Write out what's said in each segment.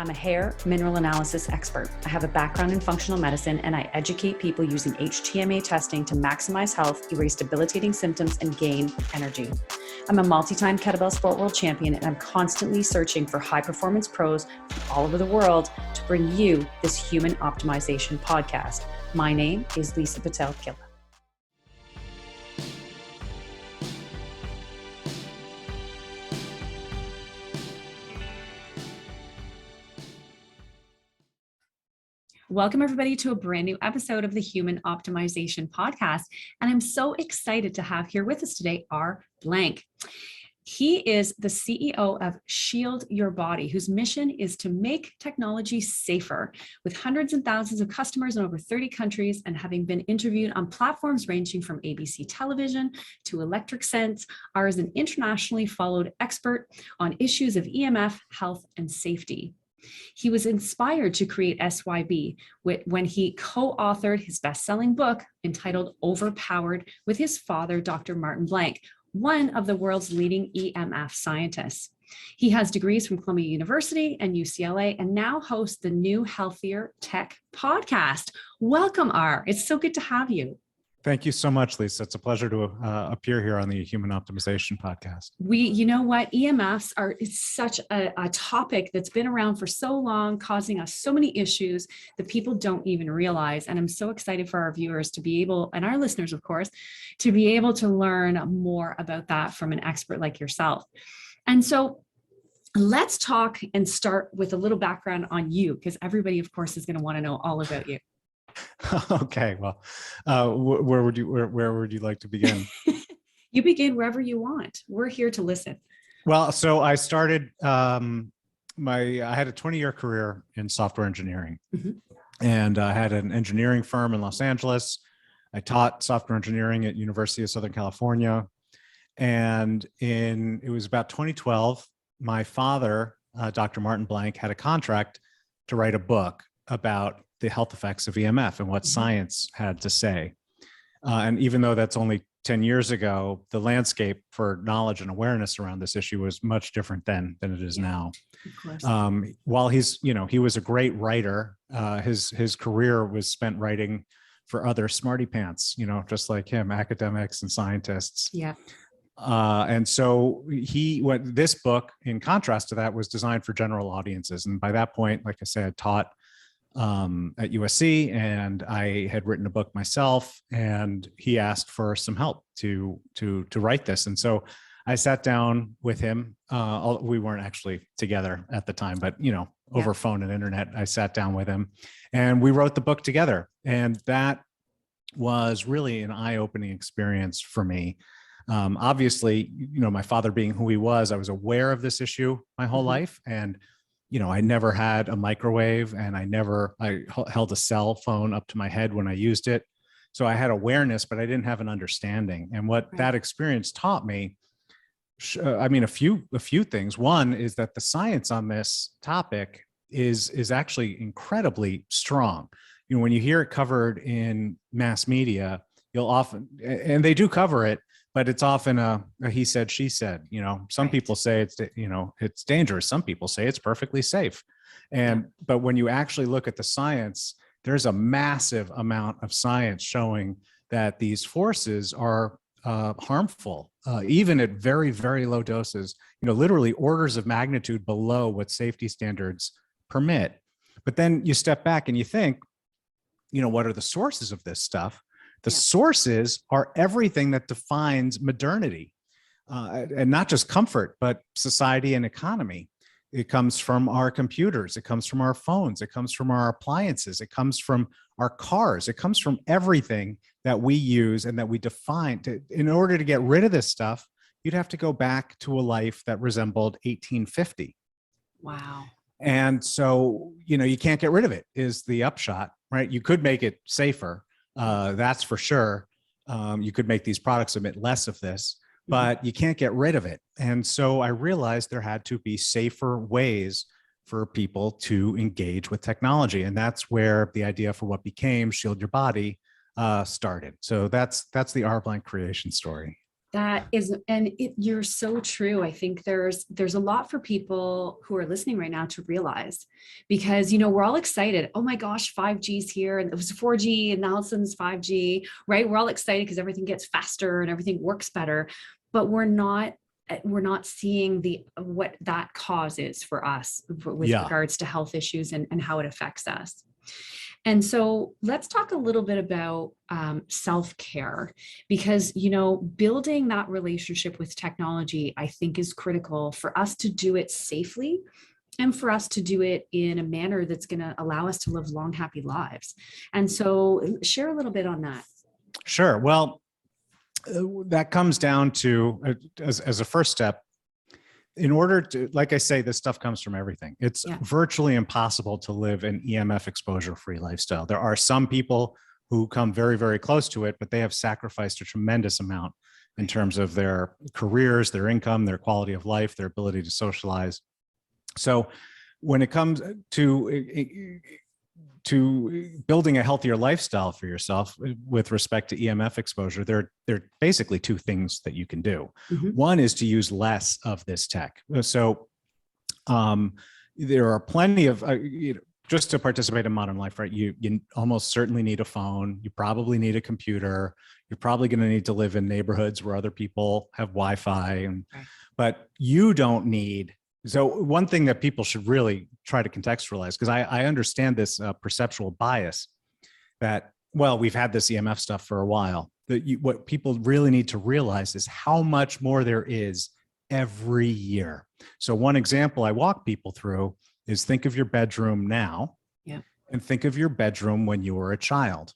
I'm a hair mineral analysis expert. I have a background in functional medicine, and I educate people using HTMA testing to maximize health, erase debilitating symptoms, and gain energy. I'm a multi-time kettlebell sport world champion, and I'm constantly searching for high-performance pros from all over the world to bring you this human optimization podcast. My name is Lisa Pitel-Killah. Welcome, everybody, to a brand new episode of the Human Optimization Podcast. And I'm so excited to have here with us today R. Blank. He is the CEO of Shield Your Body, whose mission is to make technology safer, with hundreds and thousands of customers in over 30 countries and having been interviewed on platforms ranging from ABC television to Electric Sense. R is an internationally followed expert on issues of EMF, health, and safety. He was inspired to create SYB when he co-authored his best-selling book entitled Overpowered with his father, Dr. Martin Blank, one of the world's leading EMF scientists. He has degrees from Columbia University and UCLA and now hosts the new Healthier Tech podcast. Welcome, R. It's so good to have you. Thank you so much, Lisa. It's a pleasure to appear here on the Human Optimization Podcast. You know what? EMFs it's such a topic that's been around for so long, causing us so many issues that people don't even realize. And I'm so excited for our viewers to be able, and our listeners, of course, to be able to learn more about that from an expert like yourself. And so let's talk and start with a little background on you, because everybody, of course, is going to want to know all about you. Okay, well, where would you like to begin? You begin wherever you want. We're here to listen. Well, so I started I had a 20-year career in software engineering, and I had an engineering firm in Los Angeles. I taught software engineering at University of Southern California, and it was about 2012. My father, Dr. Martin Blank, had a contract to write a book about the health effects of EMF and what science had to say. And even though that's only 10 years ago, the landscape for knowledge and awareness around this issue was much different then than it is now. Of course. While he was a great writer, his career was spent writing for other smarty pants, just like him, academics and scientists. Yeah. And so this book, in contrast to that, was designed for general audiences. And by that point, like I said, I taught at USC, and I had written a book myself, and he asked for some help to write this. And so I sat down with him. We weren't actually together at the time, but over phone and internet, I sat down with him and we wrote the book together. And that was really an eye-opening experience for me. Obviously, my father being who he was, I was aware of this issue my whole life. And I never had a microwave, and I held a cell phone up to my head when I used it. So I had awareness, but I didn't have an understanding. And what that experience taught me, a few things. One is that the science on this topic is actually incredibly strong. When you hear it covered in mass media, you'll often, and they do cover it, but it's often a he said, she said. Some people say it's dangerous. Some people say it's perfectly safe. But when you actually look at the science, there's a massive amount of science showing that these forces are harmful, even at very, very low doses, literally orders of magnitude below what safety standards permit. But then you step back and you think, what are the sources of this stuff? The sources are everything that defines modernity, and not just comfort, but society and economy. It comes from our computers. It comes from our phones. It comes from our appliances. It comes from our cars. It comes from everything that we use and that we define. In order to get rid of this stuff, you'd have to go back to a life that resembled 1850. Wow. And so, you can't get rid of it is the upshot, right? You could make it safer. That's for sure. You could make these products emit less of this, but you can't get rid of it. And so I realized there had to be safer ways for people to engage with technology. And that's where the idea for what became Shield Your Body started. So that's the R Blank creation story. That is, and you're so true. I think there's a lot for people who are listening right now to realize, because we're all excited. Oh my gosh, 5G's here, and it was 4G, and now it's 5G, right? We're all excited because everything gets faster and everything works better, but we're not seeing what that causes for us with Yeah. regards to health issues and how it affects us. And so let's talk a little bit about self-care, because, building that relationship with technology, I think, is critical for us to do it safely and for us to do it in a manner that's going to allow us to live long, happy lives. And so share a little bit on that. Sure. Well, that comes down to, as a first step, in order to, like I say, this stuff comes from everything. It's virtually impossible to live an EMF exposure free lifestyle. There are some people who come very, very close to it, but they have sacrificed a tremendous amount in terms of their careers, their income, their quality of life, their ability to socialize. So when it comes to building a healthier lifestyle for yourself with respect to EMF exposure, there are basically two things that you can do. Mm-hmm. One is to use less of this tech. So there are plenty of, just to participate in modern life, right? You almost certainly need a phone. You probably need a computer. You're probably going to need to live in neighborhoods where other people have Wi-Fi, but you don't need. So one thing that people should really try to contextualize, because I understand this perceptual bias that, well, we've had this EMF stuff for a while, that what people really need to realize is how much more there is every year. So one example I walk people through is, think of your bedroom now, and think of your bedroom when you were a child,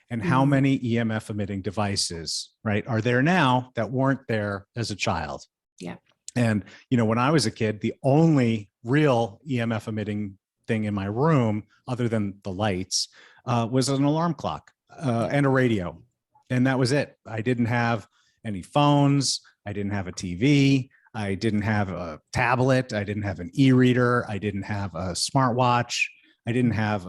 and how many EMF emitting devices, right, are there now that weren't there as a child. Yeah. And, when I was a kid, the only real EMF emitting thing in my room, other than the lights, was an alarm clock and a radio. And that was it. I didn't have any phones. I didn't have a TV. I didn't have a tablet. I didn't have an e-reader. I didn't have a smartwatch. I didn't have,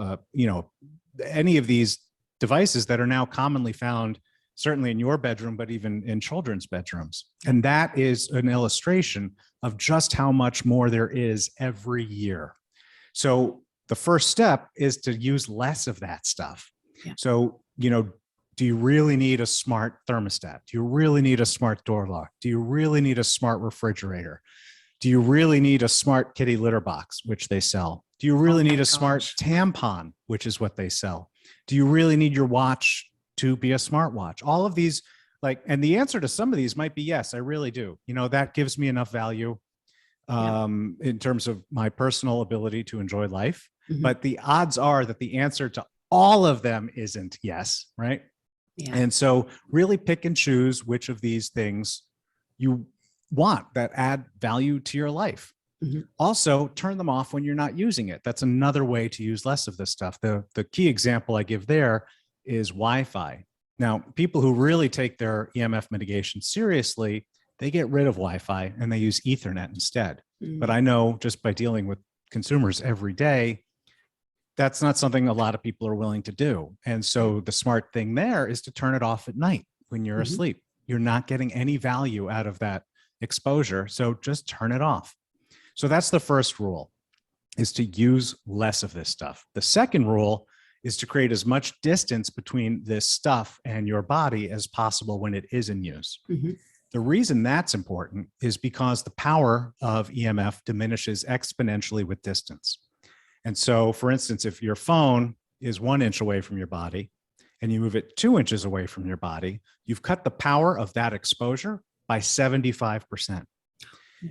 any of these devices that are now commonly found, certainly in your bedroom, but even in children's bedrooms. And that is an illustration of just how much more there is every year. So the first step is to use less of that stuff. Yeah. So, do you really need a smart thermostat? Do you really need a smart door lock? Do you really need a smart refrigerator? Do you really need a smart kitty litter box, which they sell? Do you really need a smart tampon, which is what they sell? Do you really need your watch to be a smartwatch? All of these, and the answer to some of these might be yes, I really do. That gives me enough value in terms of my personal ability to enjoy life. Mm-hmm. But the odds are that the answer to all of them isn't yes, right? Yeah. And so really pick and choose which of these things you want that add value to your life. Mm-hmm. Also, turn them off when you're not using it. That's another way to use less of this stuff. The key example I give there is Wi-Fi. Now, people who really take their EMF mitigation seriously, they get rid of Wi-Fi and they use Ethernet instead. Mm-hmm. But I know, just by dealing with consumers every day, that's not something a lot of people are willing to do. And so the smart thing there is to turn it off at night when you're asleep. You're not getting any value out of that exposure, so just turn it off. So that's the first rule, is to use less of this stuff. The second rule is to create as much distance between this stuff and your body as possible when it is in use. Mm-hmm. The reason that's important is because the power of EMF diminishes exponentially with distance. And so, for instance, if your phone is 1 inch away from your body and you move it 2 inches away from your body, you've cut the power of that exposure by 75%.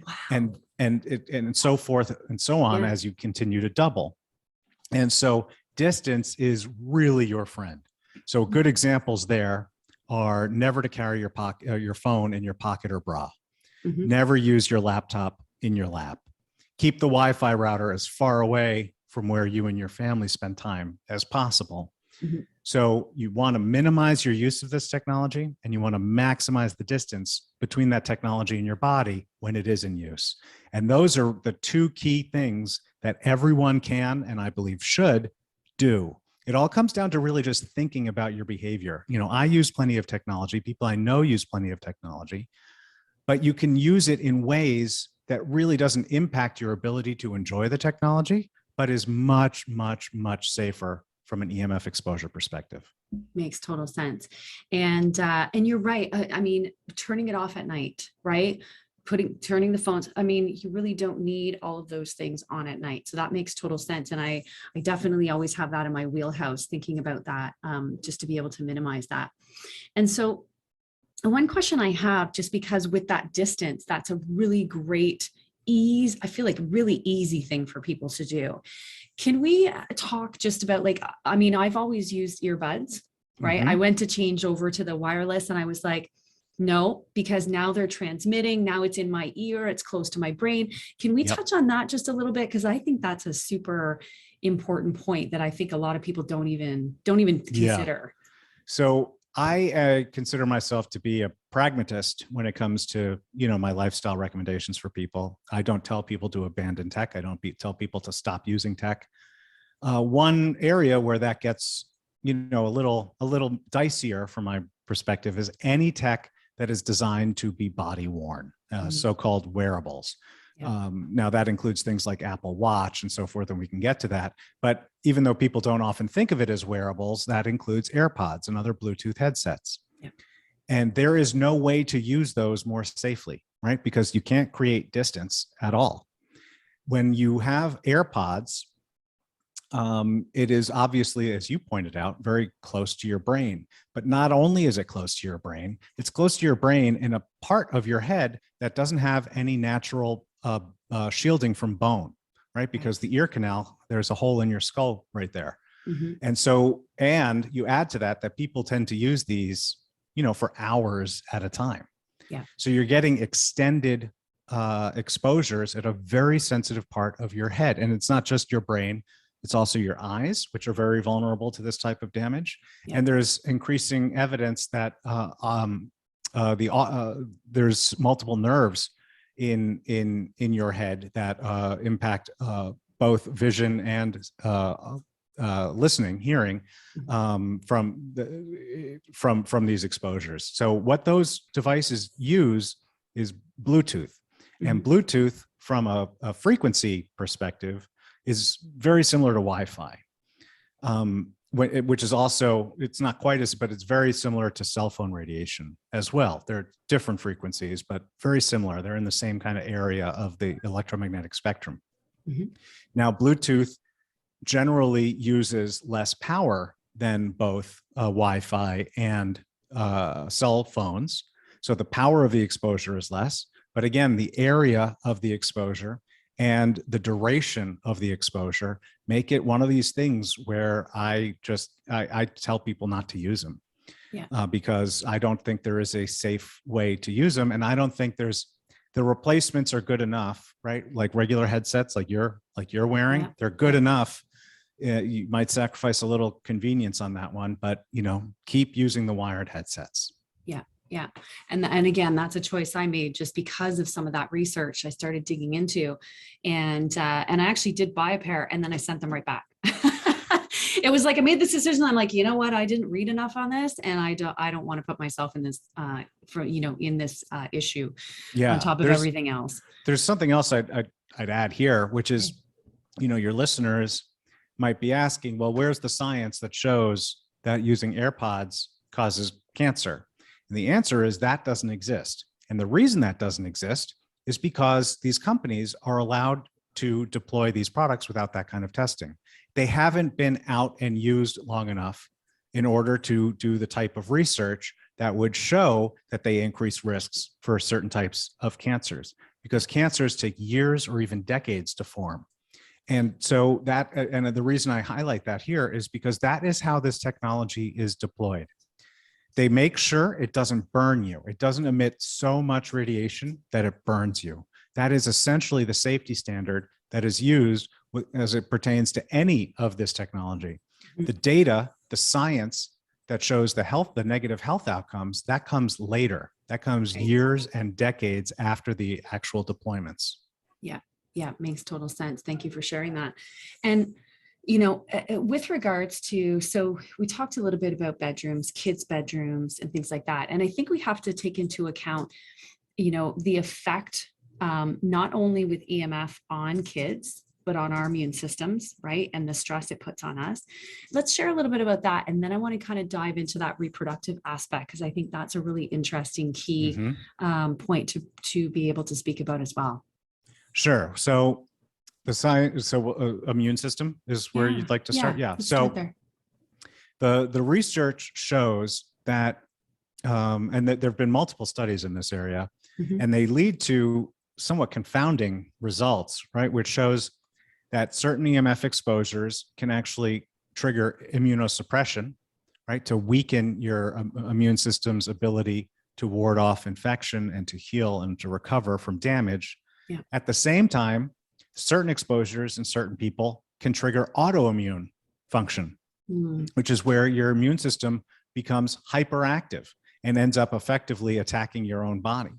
Wow. And so forth and so on as you continue to double. And so distance is really your friend. So good examples there are never to carry your phone in your pocket or bra. Mm-hmm. Never use your laptop in your lap. Keep the Wi-Fi router as far away from where you and your family spend time as possible. Mm-hmm. So you want to minimize your use of this technology, and you want to maximize the distance between that technology and your body when it is in use. And those are the two key things that everyone can, and I believe should, do. It all comes down to really just thinking about your behavior. I use plenty of technology. People I know use plenty of technology, but you can use it in ways that really doesn't impact your ability to enjoy the technology, but is much, much, much safer from an EMF exposure perspective. Makes total sense. And you're right. I mean, turning it off at night, right? Turning the phones. I mean, you really don't need all of those things on at night. So that makes total sense. And I definitely always have that in my wheelhouse, thinking about that, just to be able to minimize that. And so one question I have, just because with that distance, that's a really great I feel like really easy thing for people to do. Can we talk just about, like, I mean, I've always used earbuds, right? Mm-hmm. I went to change over to the wireless and I was like, no, because now they're transmitting. Now it's in my ear. It's close to my brain. Can we touch on that just a little bit? Because I think that's a super important point that I think a lot of people don't even consider. So I consider myself to be a pragmatist when it comes to, my lifestyle recommendations for people. I don't tell people to abandon tech. I don't tell people to stop using tech. One area where that gets, a little dicier from my perspective is any tech that is designed to be body worn, so-called wearables. Yeah. Now that includes things like Apple Watch and so forth, and we can get to that. But even though people don't often think of it as wearables, that includes AirPods and other Bluetooth headsets. Yeah. And there is no way to use those more safely, right? Because you can't create distance at all. When you have AirPods, it is obviously, as you pointed out, very close to your brain. But not only is it close to your brain, it's close to your brain in a part of your head that doesn't have any natural shielding from bone, right? Because the ear canal, there's a hole in your skull right there. Mm-hmm. And you add to that people tend to use these, for hours at a time. Yeah. So you're getting extended exposures at a very sensitive part of your head. And it's not just your brain, it's also your eyes, which are very vulnerable to this type of damage. Yeah. And there's increasing evidence that there's multiple nerves in your head that impact both vision and listening, hearing from these exposures. So what those devices use is Bluetooth, and Bluetooth from a frequency perspective is very similar to Wi-Fi, which is also, it's not quite as, but it's very similar to cell phone radiation as well. They're different frequencies, but very similar. They're in the same kind of area of the electromagnetic spectrum. Mm-hmm. Now, Bluetooth generally uses less power than both Wi-Fi and cell phones. So the power of the exposure is less, but again, the area of the exposure and the duration of the exposure make it one of these things where I tell people not to use them. Yeah. Because I don't think there is a safe way to use them. And I don't think the replacements are good enough, right? Like regular headsets, like you're wearing, they're good enough. You might sacrifice a little convenience on that one, but keep using the wired headsets. Yeah. Yeah. And again, that's a choice I made just because of some of that research I started digging into. And I actually did buy a pair and then I sent them right back. It was like, I made this decision. I'm like, you know what? I didn't read enough on this and I don't want to put myself in this, in this issue on top of everything else. There's something else I'd add here, which is, your listeners might be asking, well, where's the science that shows that using AirPods causes cancer? And the answer is that doesn't exist. And the reason that doesn't exist is because these companies are allowed to deploy these products without that kind of testing. They haven't been out and used long enough in order to do the type of research that would show that they increase risks for certain types of cancers, because cancers take years or even decades to form. And so and the reason I highlight that here is because that is how this technology is deployed. They make sure it doesn't burn you. It doesn't emit so much radiation that it burns you. That is essentially the safety standard that is used as it pertains to any of this technology. The data, the science that shows the negative health outcomes, that comes later. That comes years and decades after the actual deployments. Yeah. Yeah, makes total sense. Thank you for sharing that. And With regards to, so we talked a little bit about bedrooms, kids' bedrooms and things like that. And I think we have to take into account, the effect, not only with EMF on kids, but on our immune systems, right? And the stress it puts on us. Let's share a little bit about that. And then I want to kind of dive into that reproductive aspect, because I think that's a really interesting key point to be able to speak about as well. Sure. So the science, immune system is where you'd like to start. Yeah. So the research shows that, and that there have been multiple studies in this area, and they lead to somewhat confounding results, right? Which shows that certain EMF exposures can actually trigger immunosuppression, right? To weaken your immune system's ability to ward off infection and to heal and to recover from damage. Yeah. At the same time, certain exposures in certain people can trigger autoimmune function, which is where your immune system becomes hyperactive and ends up effectively attacking your own body.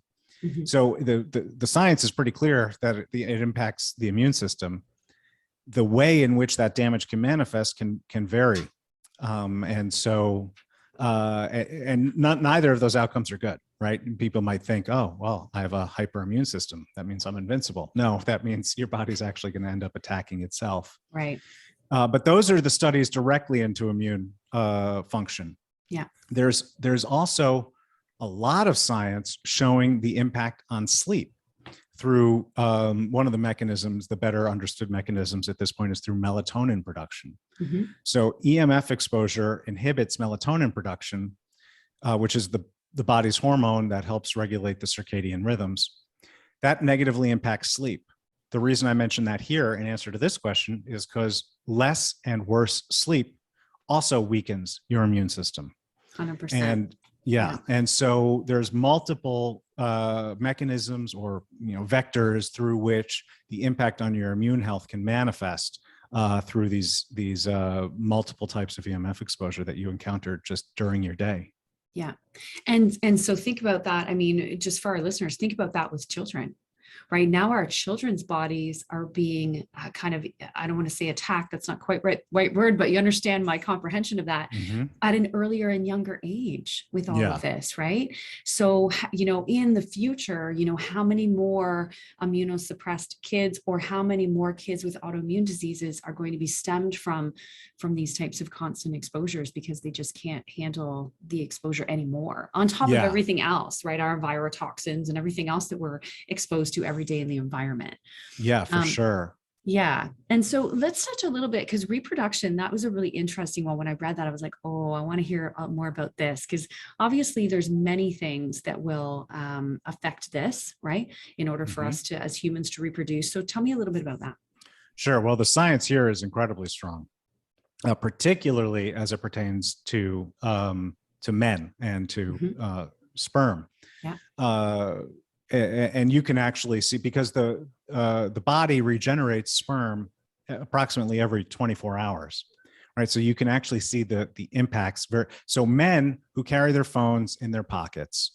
So the science is pretty clear that it impacts the immune system. The way in which that damage can manifest can vary, and neither of those outcomes are good. Right? And people might think, oh, well, I have a hyperimmune system. That means I'm invincible. No, that means your body's actually going to end up attacking itself. Right. But those are the studies directly into immune function. Yeah. There's also a lot of science showing the impact on sleep through one of the mechanisms, the better understood mechanisms at this point, is through melatonin production. So EMF exposure inhibits melatonin production, which is the body's hormone that helps regulate the circadian rhythms. That negatively impacts sleep. The reason I mentioned that here in answer to this question is because less and worse sleep also weakens your immune system. 100%. And and so there's multiple mechanisms or vectors through which the impact on your immune health can manifest through these multiple types of EMF exposure that you encountered just during your day. Yeah. And so think about that. I mean, just for our listeners, think about that with children. Right now, our children's bodies are being kind of, I don't want to say attacked, that's not quite right word, but you understand my comprehension of that, at an earlier and younger age with all of this, right? So, in the future, how many more immunosuppressed kids or how many more kids with autoimmune diseases are going to be stemmed from these types of constant exposures because they just can't handle the exposure anymore, on top of everything else, right? Our envirotoxins and everything else that we're exposed to every day in the environment. Yeah, for sure. Yeah. And so let's touch a little bit, because reproduction, that was a really interesting one. When I read that, I was like, oh, I want to hear more about this, because obviously there's many things that will affect this, right? In order for us to, as humans, to reproduce. So tell me a little bit about that. Sure. Well, the science here is incredibly strong, particularly as it pertains to men and to sperm. Yeah. And you can actually see, because the body regenerates sperm approximately every 24 hours, right? So you can actually see the impacts. So men who carry their phones in their pockets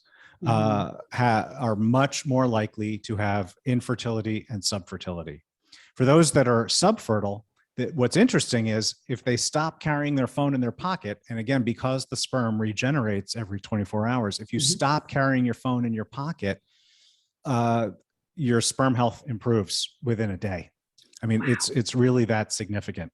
are much more likely to have infertility and subfertility. For those that are subfertile, what's interesting is if they stop carrying their phone in their pocket, and again, because the sperm regenerates every 24 hours, if you stop carrying your phone in your pocket, your sperm health improves within a day. I mean, it's really that significant.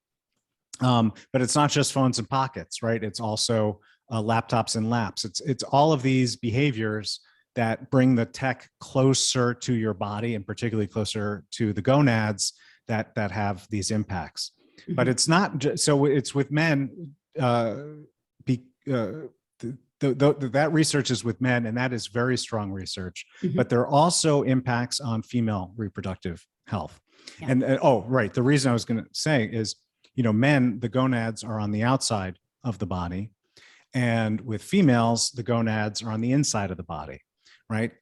But it's not just phones and pockets, right? It's also laptops and laps. It's all of these behaviors that bring the tech closer to your body, and particularly closer to the gonads that have these impacts. But it's not just, so it's with men. That research is with men, and that is very strong research, but there are also impacts on female reproductive health. Yeah. And the reason I was going to say is, men, the gonads are on the outside of the body, and with females, the gonads are on the inside of the body, right?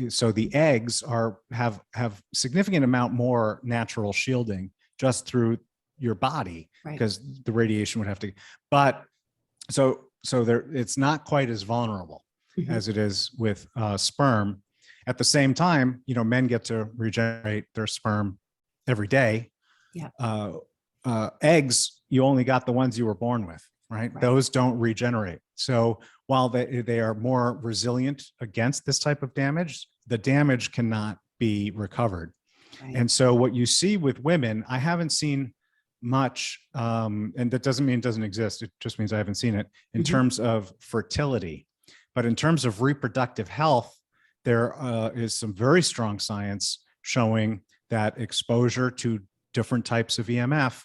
So the eggs have significant amount more natural shielding just through your body, because the radiation would have to, but so it's not quite as vulnerable as it is with sperm. At the same time, men get to regenerate their sperm every day. Yeah. Eggs you only got the ones you were born with, right? Those don't regenerate. So while they are more resilient against this type of damage, the damage cannot be recovered. Right. And so what you see with women, I haven't seen much, and that doesn't mean it doesn't exist. It just means I haven't seen it in terms of fertility. But in terms of reproductive health, there is some very strong science showing that exposure to different types of EMF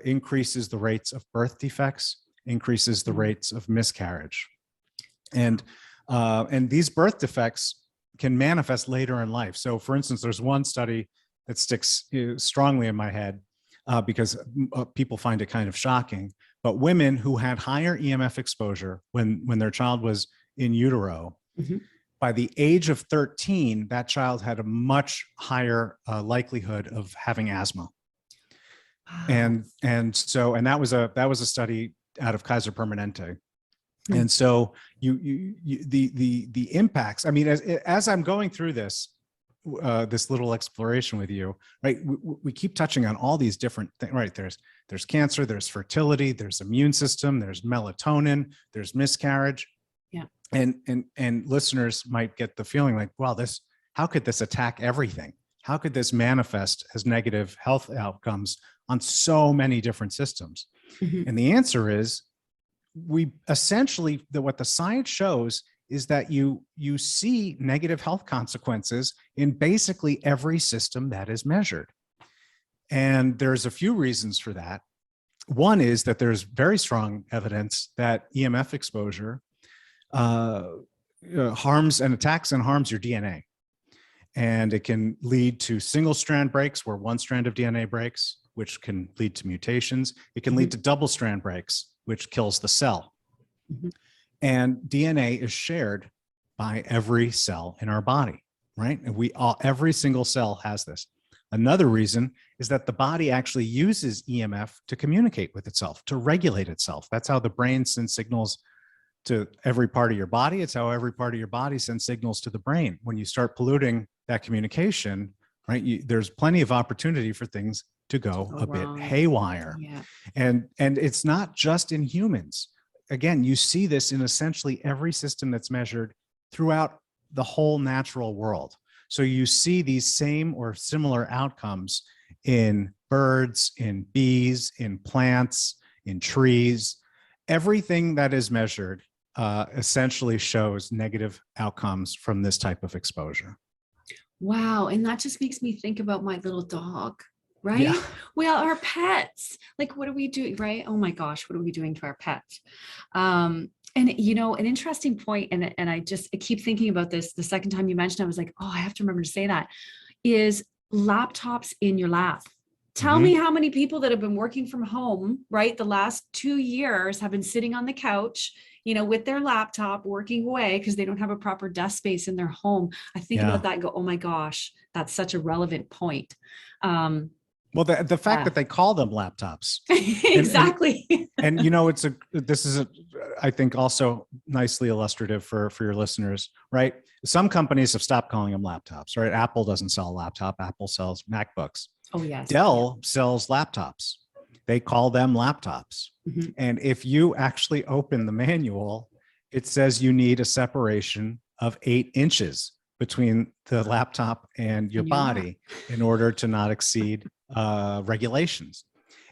increases the rates of birth defects, increases the rates of miscarriage. And these birth defects can manifest later in life. So for instance, there's one study that sticks strongly in my head because people find it kind of shocking, but women who had higher EMF exposure when their child was in utero, by the age of 13, that child had a much higher likelihood of having asthma. Wow. And that was a study out of Kaiser Permanente. And so the impacts, I mean, as I'm going through this little exploration with you, right, we keep touching on all these different things, right? There's cancer, there's fertility, there's immune system, there's melatonin, there's miscarriage. Yeah. And listeners might get the feeling like, wow, how could this attack everything? How could this manifest as negative health outcomes on so many different systems? And the answer is, we essentially, what the science shows is that you see negative health consequences in basically every system that is measured. And there's a few reasons for that. One is that there's very strong evidence that EMF exposure harms and attacks and harms your DNA. And it can lead to single strand breaks where one strand of DNA breaks, which can lead to mutations. It can lead to double strand breaks, which kills the cell. And DNA is shared by every cell in our body, right? And every single cell has this. Another reason is that the body actually uses EMF to communicate with itself, to regulate itself. That's how the brain sends signals to every part of your body. It's how every part of your body sends signals to the brain. When you start polluting that communication, right, there's plenty of opportunity for things to go a bit haywire. Yeah. And it's not just in humans. Again, you see this in essentially every system that's measured throughout the whole natural world. So you see these same or similar outcomes in birds, in bees, in plants, in trees. Everything that is measured essentially shows negative outcomes from this type of exposure. Wow. And that just makes me think about my little dog. Right? Yeah. Well, our pets, like, what are we doing? Right? Oh my gosh, what are we doing to our pets? And you know, an interesting point, and I keep thinking about this. The second time you mentioned it, I was like, oh, I have to remember to say that, is laptops in your lap. Tell me how many people that have been working from home, right, the last 2 years have been sitting on the couch, you know, with their laptop working away because they don't have a proper desk space in their home. I think about that and go, oh my gosh, that's such a relevant point. Well, the fact that they call them laptops. Exactly. And you know, this is I think also nicely illustrative for your listeners, right? Some companies have stopped calling them laptops, right? Apple doesn't sell a laptop. Apple sells MacBooks. Oh, yes. Dell sells laptops. They call them laptops. And if you actually open the manual, it says you need a separation of 8 inches between the laptop and your body in order to not exceed regulations.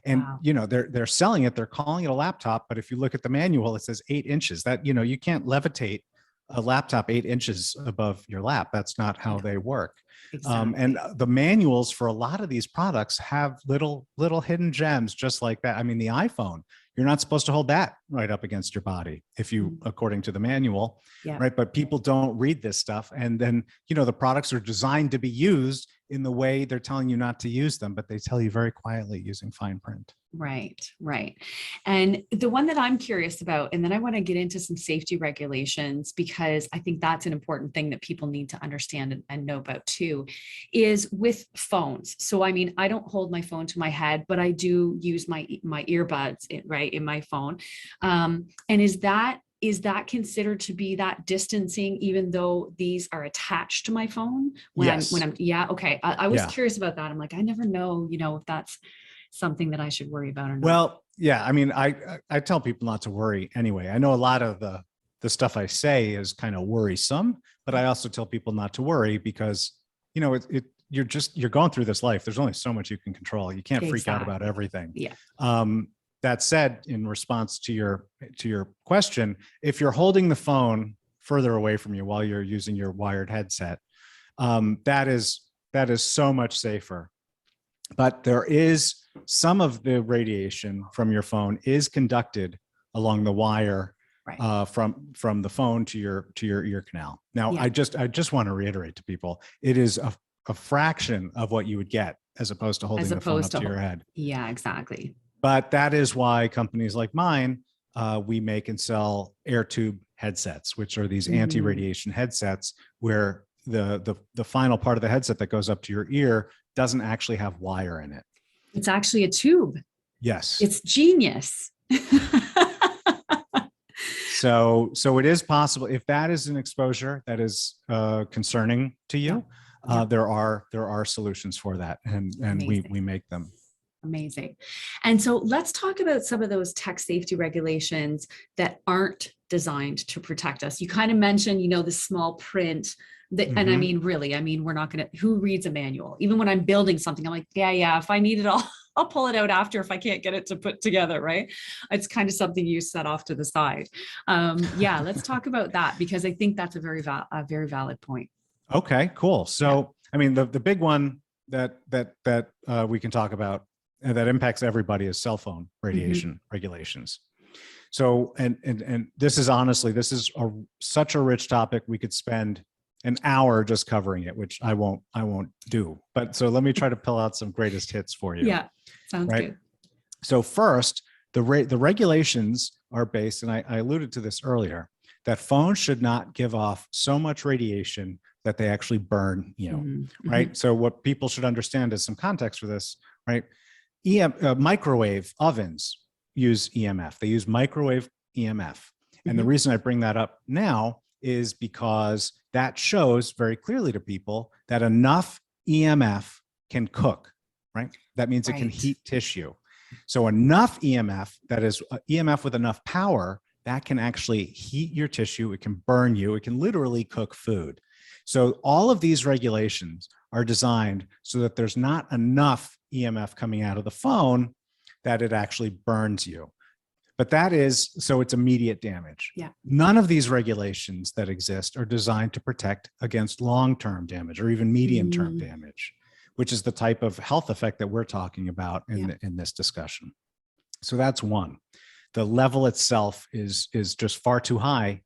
And you know, they're selling it, they're calling it a laptop, but if you look at the manual, it says 8 inches. That, you know, you can't levitate a laptop 8 inches above your lap. That's not how they work. Exactly. And the manuals for a lot of these products have little hidden gems just like that. I mean, the iPhone, you're not supposed to hold that right up against your body if you, according to the manual, right? But people don't read this stuff. And then, you know, the products are designed to be used in the way they're telling you not to use them, but they tell you very quietly using fine print. Right, right. And the one that I'm curious about, and then I want to get into some safety regulations, because I think that's an important thing that people need to understand and know about too, is with phones. So, I mean, I don't hold my phone to my head, but I do use my earbuds, right, in my phone. And is that considered to be that distancing, even though these are attached to my phone? Okay. I was curious about that. I'm like, I never know, you know, if that's something that I should worry about or not? Well, yeah, I mean, I tell people not to worry anyway. I know a lot of the stuff I say is kind of worrisome, but I also tell people not to worry because, you know, you're going through this life. There's only so much you can control. You can't freak out about everything. Yeah. That said, in response to your question, if you're holding the phone further away from you while you're using your wired headset, that is so much safer. But there is some of the radiation from your phone is conducted along the wire, right, from the phone to your ear canal. Now, yeah. I just want to reiterate to people, it is a fraction of what you would get as opposed to holding the phone up to your head. Yeah, exactly. But that is why companies like mine, we make and sell air tube headsets, which are these anti-radiation headsets where the final part of the headset that goes up to your ear doesn't actually have wire in it. It's actually a tube. Yes. It's genius. So it is possible, if that is an exposure that is concerning to you, there are solutions for that, and we make them. Amazing. And so let's talk about some of those tech safety regulations that aren't designed to protect us. You kind of mentioned, the small print that, and I mean, really, we're not going to, who reads a manual? Even when I'm building something, I'm like, yeah, if I need it all, I'll pull it out after if I can't get it to put together, right? It's kind of something you set off to the side. Let's talk about that, because I think that's a very valid point. Okay, cool. So, I mean, the big one that we can talk about and that impacts everybody is cell phone radiation regulations. So, and this is honestly, such a rich topic. We could spend an hour just covering it, which I won't do. But so let me try to pull out some greatest hits for you. Yeah, sounds good. So first, the regulations are based, and I alluded to this earlier, that phones should not give off so much radiation that they actually burn you, right? So what people should understand is some context for this, right? Microwave ovens use EMF. They use microwave EMF. And the reason I bring that up now is because that shows very clearly to people that enough EMF can cook, right? That means it can heat tissue. So enough EMF, that is EMF with enough power, that can actually heat your tissue. It can burn you. It can literally cook food. So all of these regulations are designed so that there's not enough EMF coming out of the phone that it actually burns you. But that is, so it's immediate damage. Yeah. None of these regulations that exist are designed to protect against long-term damage or even medium-term damage, which is the type of health effect that we're talking about in this discussion. So that's one. The level itself is just far too high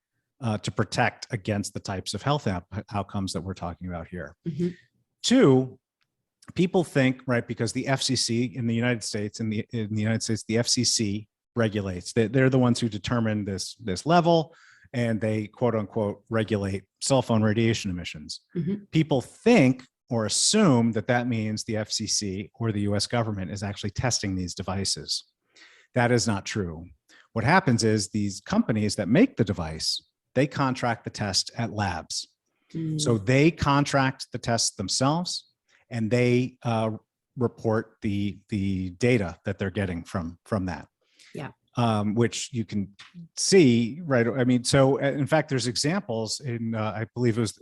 to protect against the types of health outcomes that we're talking about here. Two, people think, right, because the FCC in the United States, the FCC regulates. They're the ones who determine this level, and they quote unquote regulate cell phone radiation emissions. People think or assume that means the FCC or the US government is actually testing these devices. That is not true. What happens is these companies that make the device, they contract the test at labs. So they contract the tests themselves, and they report the data that they're getting from that. Yeah. Which you can see, right? I mean, so in fact, there's examples in, I believe it was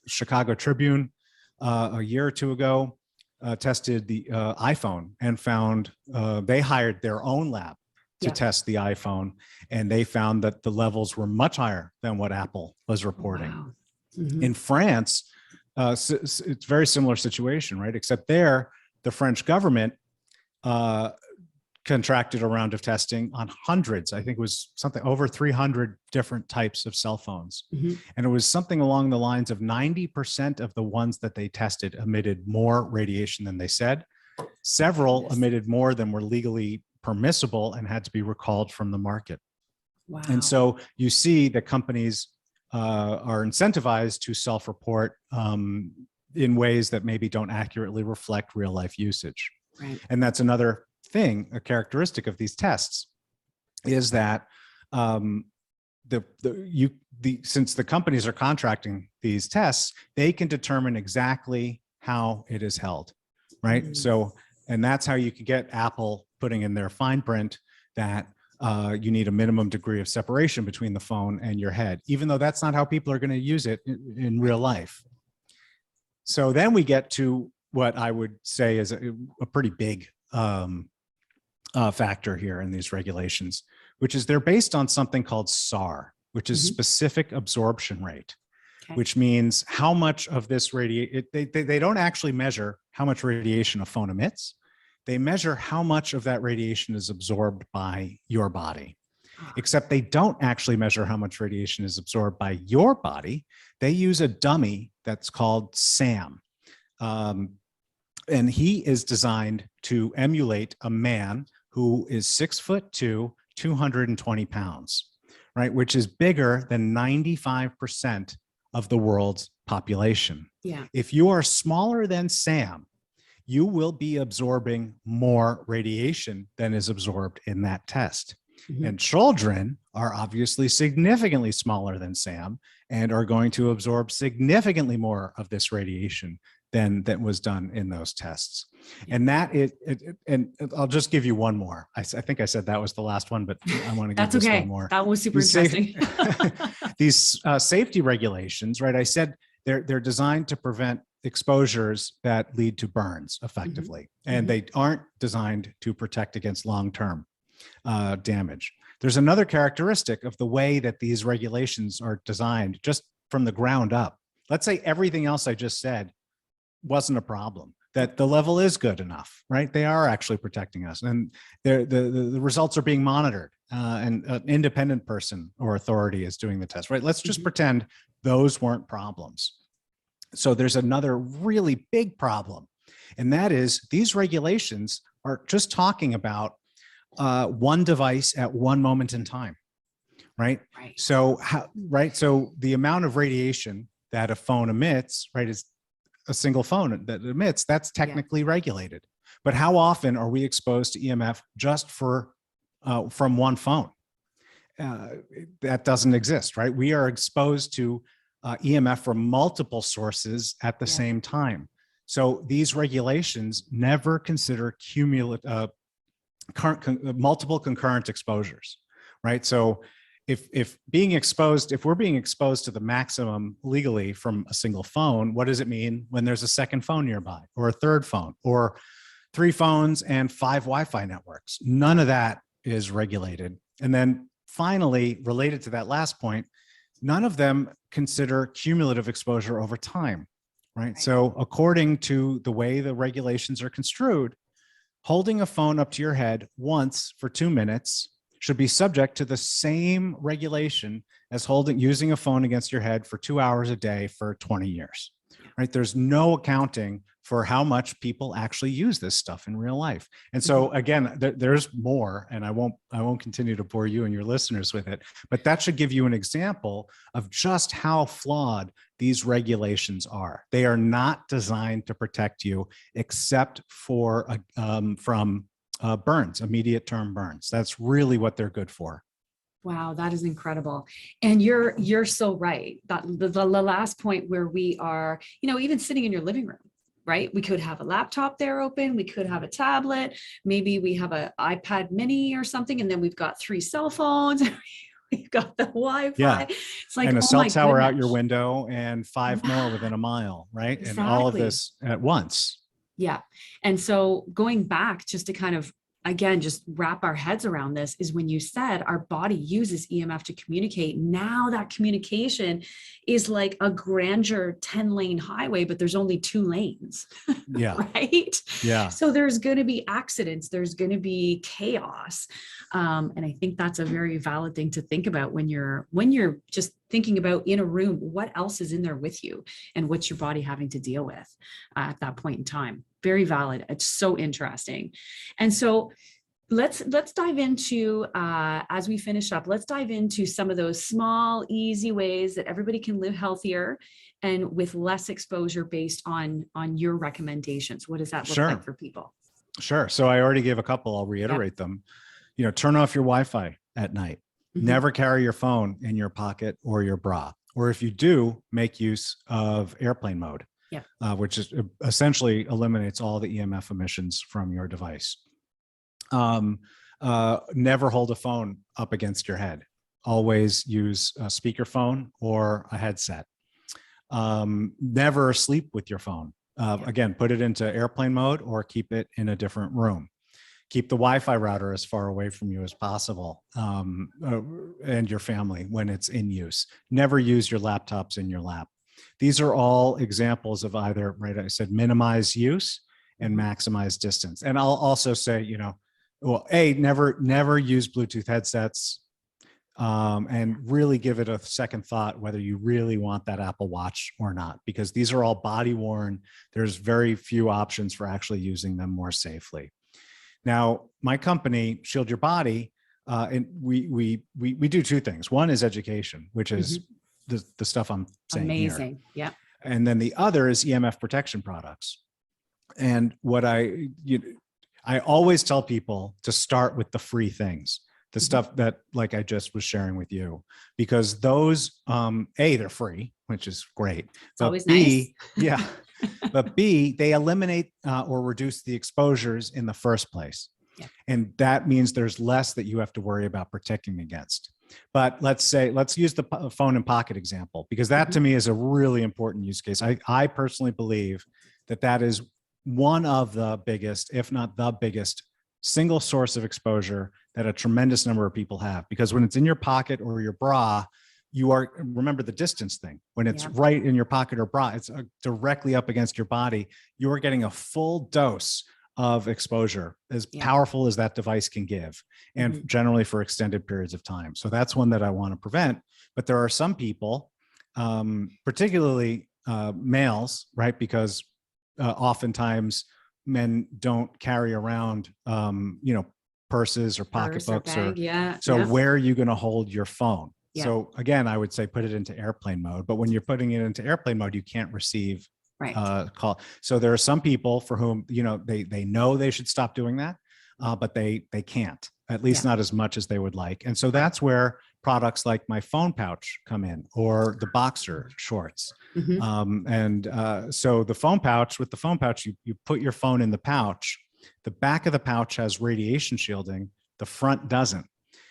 Chicago Tribune a year or two ago, tested the iPhone and found they hired their own lab to test the iPhone, and they found that the levels were much higher than what Apple was reporting. Wow. In France, it's a very similar situation, right? Except there, the French government contracted a round of testing on hundreds, I think it was something over 300 different types of cell phones. And it was something along the lines of 90% of the ones that they tested emitted more radiation than they said. Several emitted more than were legally permissible and had to be recalled from the market. Wow. And so you see that companies are incentivized to self-report in ways that maybe don't accurately reflect real life usage. Right. And that's another thing, a characteristic of these tests, is that since the companies are contracting these tests, they can determine exactly how it is held, right? So, And that's how you could get Apple putting in their fine print that you need a minimum degree of separation between the phone and your head, even though that's not how people are going to use it in real life. So then we get to what I would say is a pretty big factor here in these regulations, which is they're based on something called SAR, which is specific absorption rate, which means how much of this they don't actually measure how much radiation a phone emits. They measure how much of that radiation is absorbed by your body, except they don't actually measure how much radiation is absorbed by your body. They use a dummy that's called SAM. And he is designed to emulate a man who is 6'2", 220 pounds, right? Which is bigger than 95% of the world's population. Yeah. If you are smaller than Sam, you will be absorbing more radiation than is absorbed in that test. And children are obviously significantly smaller than Sam and are going to absorb significantly more of this radiation than that was done in those tests. And that and I'll just give you one more. I think I said that was the last one, but I want to give this one more. That was super interesting. These safety regulations, right? I said they're designed to prevent exposures that lead to burns effectively, and they aren't designed to protect against long-term damage. There's another characteristic of the way that these regulations are designed just from the ground up. Let's say everything else I just said wasn't a problem, that the level is good enough, right? They are actually protecting us, and the results are being monitored, and an independent person or authority is doing the test, right? Let's just pretend those weren't problems. So there's another really big problem, and that is these regulations are just talking about one device at one moment in time, right? So so the amount of radiation that a phone emits, right, is a single phone that emits, that's technically regulated. But how often are we exposed to EMF just from one phone? That doesn't exist, right? We are exposed to EMF from multiple sources at the same time. So these regulations never consider multiple concurrent exposures, right? So if we're being exposed to the maximum legally from a single phone, what does it mean when there's a second phone nearby, or a third phone, or 3 phones and 5 Wi-Fi networks? None of that is regulated. And then finally, related to that last point, none of them consider cumulative exposure over time, right? So according to the way the regulations are construed, holding a phone up to your head once for 2 minutes should be subject to the same regulation as using a phone against your head for 2 hours a day for 20 years, right? There's no accounting for how much people actually use this stuff in real life. And so again, there's more, and I won't continue to bore you and your listeners with it, but that should give you an example of just how flawed these regulations are. They are not designed to protect you except for from burns, immediate term burns. That's really what they're good for. Wow, that is incredible. And you're so right. That the last point where we are, even sitting in your living room, right? We could have a laptop there open. We could have a tablet. Maybe we have an iPad mini or something. And then we've got 3 cell phones. We've got the Wi-Fi. Yeah. It's like, and a cell tower out your window and 5 more within a mile, right? Exactly. And all of this at once. Yeah. And so going back just to kind of, again, just wrap our heads around this, is when you said our body uses EMF to communicate. Now that communication is like a grandeur 10-lane highway, but there's only 2 lanes. Yeah. Right. Yeah. So there's going to be accidents. There's going to be chaos. And I think that's a very valid thing to think about when you're just thinking about in a room, what else is in there with you and what's your body having to deal with at that point in time. Very valid. It's so interesting. And so let's dive into, as we finish up, let's dive into some of those small, easy ways that everybody can live healthier and with less exposure based on your recommendations. What does that look like for people? Sure. So I already gave a couple. I'll reiterate them. Turn off your Wi-Fi at night. Never carry your phone in your pocket or your bra. Or if you do, make use of airplane mode. which is essentially eliminates all the EMF emissions from your device. Never hold a phone up against your head. Always use a speakerphone or a headset. Never sleep with your phone. Again, put it into airplane mode or keep it in a different room. Keep the Wi-Fi router as far away from you as possible, and your family when it's in use. Never use your laptops in your lap. These are all examples of either, right, I said minimize use and maximize distance. And I'll also say, well, never use Bluetooth headsets, and really give it a second thought whether you really want that Apple Watch or not, because these are all body worn. There's very few options for actually using them more safely. Now, my company, Shield Your Body, and we do two things. One is education, which is the stuff I'm saying Amazing. here. Yeah. And then the other is EMF protection products. And what I always tell people to start with the free things, the stuff that, like I just was sharing with you, because those, A, they're free, which is great. It's always B, nice. yeah. But B, they eliminate or reduce the exposures in the first place. Yeah. And that means there's less that you have to worry about protecting against. But let's use the phone in pocket example, because that to me is a really important use case. I personally believe that is one of the biggest, if not the biggest, single source of exposure that a tremendous number of people have. Because when it's in your pocket or your bra, remember the distance thing. When it's right in your pocket or bra, it's directly up against your body, you are getting a full dose of exposure, as powerful as that device can give, and generally for extended periods of time. So that's one that I want to prevent. But there are some people, particularly males, right? Because oftentimes men don't carry around, purses or pocketbooks. Where are you going to hold your phone? Yeah. So again, I would say put it into airplane mode, but when you're putting it into airplane mode, you can't receive call. So there are some people for whom, they know they should stop doing that, but they can't, at least not as much as they would like. And so that's where products like my phone pouch come in, or the boxer shorts. So the phone pouch, with the phone pouch, you put your phone in the pouch. The back of the pouch has radiation shielding. The front doesn't.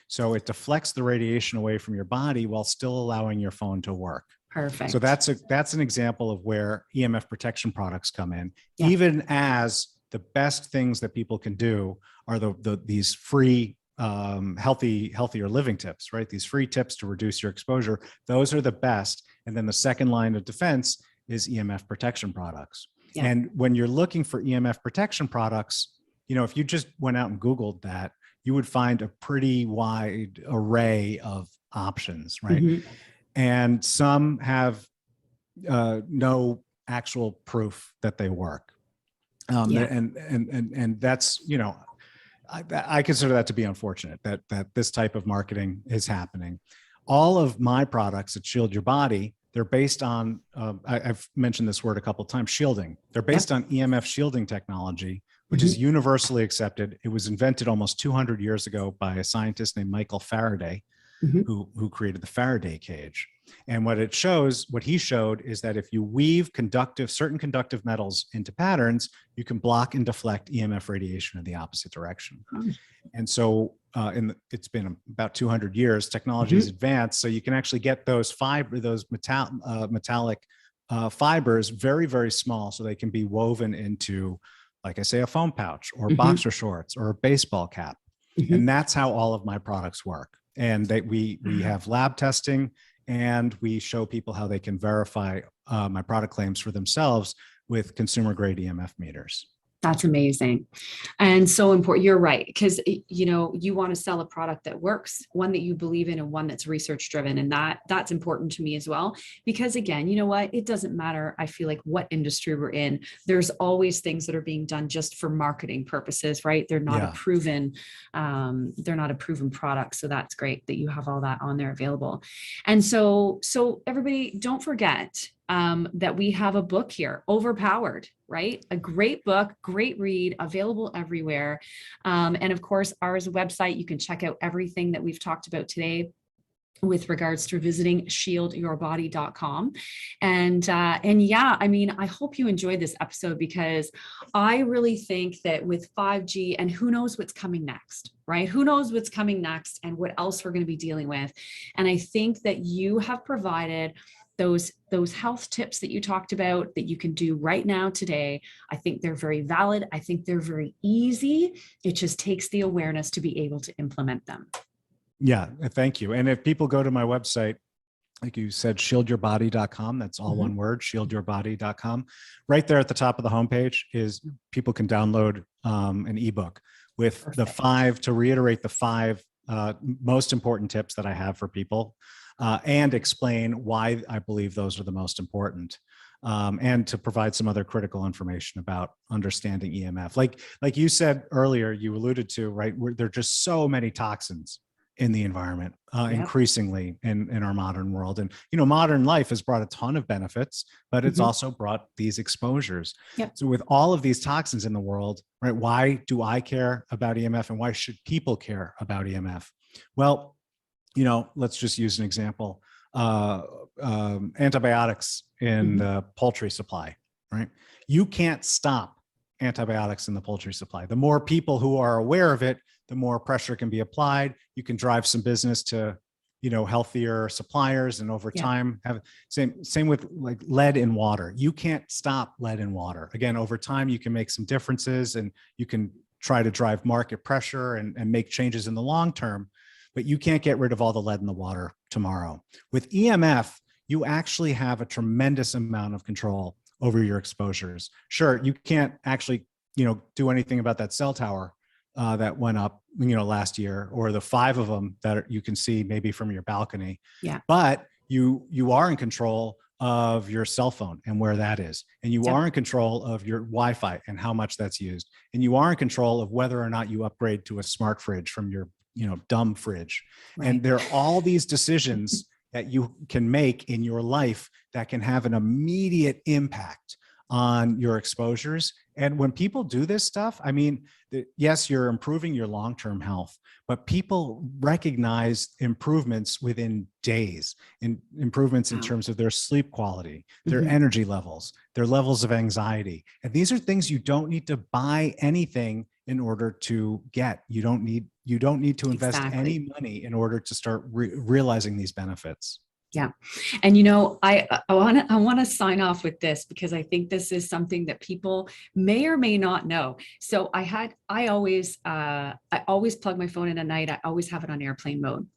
So it deflects the radiation away from your body while still allowing your phone to work. Perfect. So that's an example of where EMF protection products come in, even as the best things that people can do are these free healthier living tips, right? These free tips to reduce your exposure. Those are the best. And then the second line of defense is EMF protection products. Yeah. And when you're looking for EMF protection products, if you just went out and Googled that, you would find a pretty wide array of options, right? And some have no actual proof that they work. And that's, I consider that to be unfortunate that this type of marketing is happening. All of my products at Shield Your Body, they're based on, I've mentioned this word a couple of times, shielding. They're based on EMF shielding technology, which is universally accepted. It was invented almost 200 years ago by a scientist named Michael Faraday, who created the Faraday cage. And what he showed is that if you weave certain conductive metals into patterns, you can block and deflect EMF radiation in the opposite direction. And so it's been about 200 years, technology has advanced, so you can actually get those metallic fibers very, very small, so they can be woven into, like I say, a phone pouch or boxer shorts or a baseball cap. And that's how all of my products work. And we have lab testing, and we show people how they can verify my product claims for themselves with consumer grade EMF meters. That's amazing. And so important. You're right. Because, you want to sell a product that works, one that you believe in, and one that's research driven. And that's important to me as well. Because again, you know what? It doesn't matter, I feel like, what industry we're in. There's always things that are being done just for marketing purposes, right? They're not a proven product. So that's great that you have all that on there available. And so everybody, don't forget that we have a book here, Overpowered, right? A great book, great read, available everywhere. And of course, ours website, you can check out everything that we've talked about today. with regards to visiting shieldyourbody.com. And yeah, I mean, I hope you enjoyed this episode, because I really think that with 5G, and who knows what's coming next, right? Who knows what's coming next and what else we're going to be dealing with. And I think that you have provided those health tips that you talked about that you can do right now today. I think they're very valid. I think they're very easy. It just takes the awareness to be able to implement them. Yeah, thank you. And if people go to my website, like you said, shieldyourbody.com, that's all one word, shieldyourbody.com. Right there at the top of the homepage is people can download an ebook with the 5, to reiterate the 5 most important tips that I have for people, and explain why I believe those are the most important. And to provide some other critical information about understanding EMF. Like you said earlier, you alluded to, right, there are just so many toxins in the environment, increasingly in our modern world. And, modern life has brought a ton of benefits, but it's also brought these exposures. So with all of these toxins in the world, right, why do I care about EMF, and why should people care about EMF? Well, let's just use an example. Antibiotics in the poultry supply, right? You can't stop antibiotics in the poultry supply. The more people who are aware of it, the more pressure can be applied. You can drive some business to, healthier suppliers, and over time have same with like lead in water. You can't stop lead in water. Again, over time, you can make some differences, and you can try to drive market pressure and make changes in the long term, but you can't get rid of all the lead in the water tomorrow. With EMF, you actually have a tremendous amount of control over your exposures. Sure, you can't actually, do anything about that cell tower that went up, last year, or the 5 of them that you can see maybe from your balcony. But you are in control of your cell phone and where that is. And you are in control of your Wi-Fi and how much that's used. And you are in control of whether or not you upgrade to a smart fridge from your, dumb fridge. And there are all these decisions that you can make in your life that can have an immediate impact on your exposures. And when people do this stuff, I mean, yes, you're improving your long-term health, but people recognize improvements within days, in improvements in terms of their sleep quality, their energy levels, their levels of anxiety. And these are things you don't need to buy anything in order to get. You don't need to invest any money in order to start realizing these benefits. Yeah. And, I want to sign off with this, because I think this is something that people may or may not know. So I always plug my phone in at night. I always have it on airplane mode.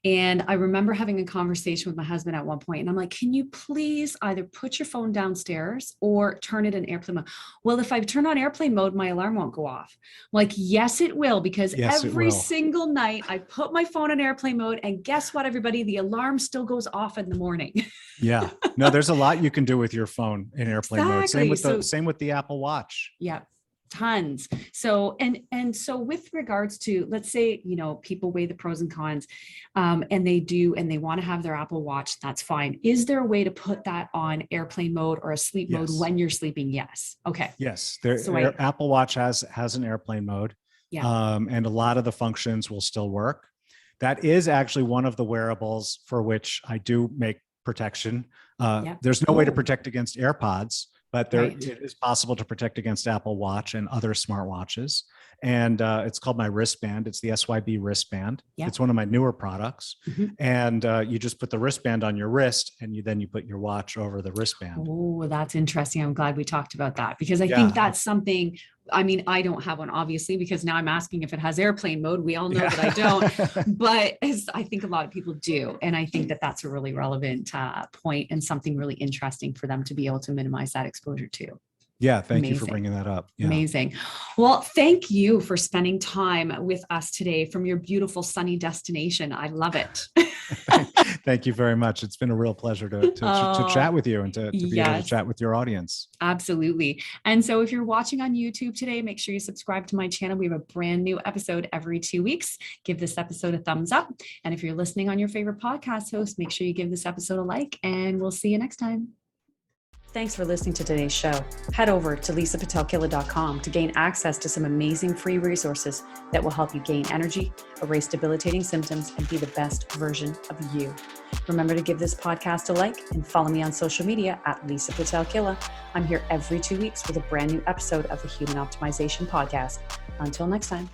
And I remember having a conversation with my husband at one point, and I'm like, can you please either put your phone downstairs or turn it in airplane mode? Well, if I turn on airplane mode, my alarm won't go off. I'm like, yes, it will, because every single night I put my phone on airplane mode, and guess what, everybody, the alarm still goes off in the morning. Yeah, no, there's a lot you can do with your phone in airplane mode. Same with the Apple Watch. Yeah. Tons. So, and so with regards to, let's say, people weigh the pros and cons, and they want to have their Apple Watch, that's fine. Is there a way to put that on airplane mode or a sleep mode when you're sleeping? Yes. Okay. Yes. Apple Watch has an airplane mode. And a lot of the functions will still work. That is actually one of the wearables for which I do make protection. There's no way to protect against AirPods, but it is possible to protect against Apple Watch and other smartwatches. And it's called my wristband. It's the SYB wristband. It's one of my newer products. And you just put the wristband on your wrist, and then you put your watch over the wristband. Oh, that's interesting. I'm glad we talked about that, because I think that's something. I mean, I don't have one, obviously, because now I'm asking if it has airplane mode. We all know that I don't, but I think a lot of people do. And I think that that's a really relevant point, and something really interesting for them to be able to minimize that exposure to. Yeah, thank you for bringing that up. Yeah. Amazing. Well, thank you for spending time with us today from your beautiful sunny destination. I love it. Thank you very much. It's been a real pleasure to chat with you and to be able to chat with your audience. Absolutely. And so if you're watching on YouTube today, make sure you subscribe to my channel. We have a brand new episode every 2 weeks. Give this episode a thumbs up. And if you're listening on your favorite podcast host, make sure you give this episode a like, and we'll see you next time. Thanks for listening to today's show. Head over to Pitel-Killah.com to gain access to some amazing free resources that will help you gain energy, erase debilitating symptoms, and be the best version of you. Remember to give this podcast a like and follow me on social media at Lisa Pitel-Killah. I'm here every 2 weeks with a brand new episode of the Human Optimization Podcast. Until next time.